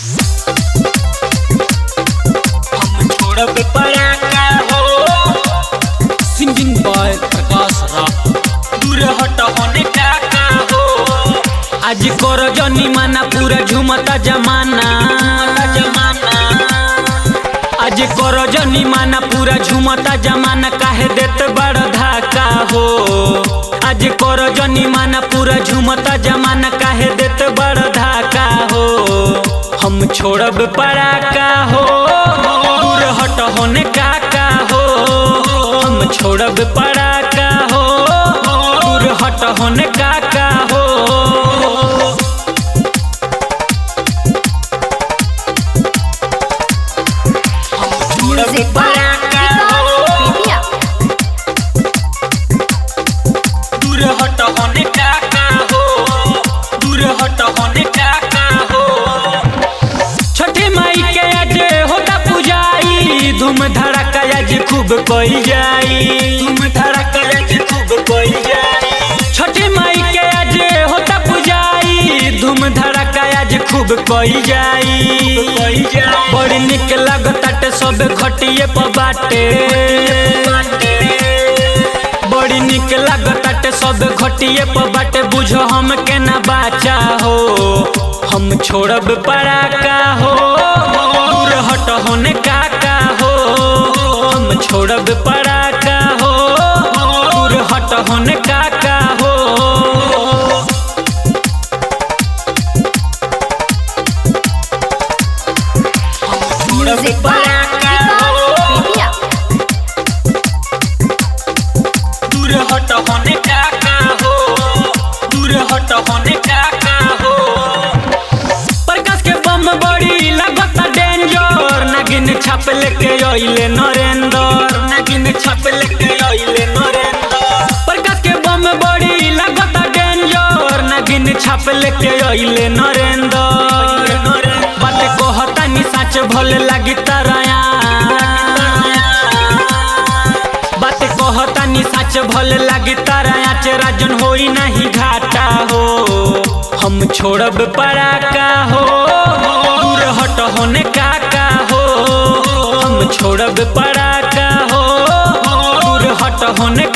हम छोड़ब पराका हो। Singing by Prakash Rao. दूर हट होने काका हो। आज कर जनी माना पूरा झूमता जमाना। आज कर जनी माना पूरा झूमता जमाना काहे देत बड़ धाका हो। आज कर जनी माना पूरा झूमता जमाना काहे देत बड़ धाका हो। हम छोड़ब पराका हो। दूर हट होने काका हो। हम छोड़ब पराका हो। दूर हट होने काका हो। छोड़ब पराका हो। दूर हट होने काका हो। दूर हट होने काका हो। छठी माई के आज होता पुजाई। धूम धड़का आज खूब कइल जाई। धूम धड़का आज खूब कइल जाई। छठी माई के आज होता पुजाई। धूम धड़का आज खूब कइल जाई। बड़ी निक लागताटे सब घटिए पर बाटे। बड़ी निक लागताटे सब घटिए पर बाटे। बुझो हम के ना बाचा हो। हम छोड़ब पराका हो। दूर हट होने काका हो। हम छोड़ब पराका हो। दूर हट होने काका हो। छोड़ब पराका हो। दूर हट होने काका हो। दूर हट होने काका हो। प्रकाश के बम बड़ी लगता डेंजर। नागिन छाप लेके अइले नरेंद्र। नागिन छाप लेके अइले नरेंद्र। प्रकाश के बम बड़ी लगता डेंजर। नागिन छाप लेके अइले नरेंद्र। बात कहता नि सच भले लागी तराया। बात कहता नि सच भले लागी तराया। राजन होई नहीं घाटा हो। हम छोड़ब पराका हो। दूर हट होने काका हो। हम छोड़ब पराका हो। दूर हट होने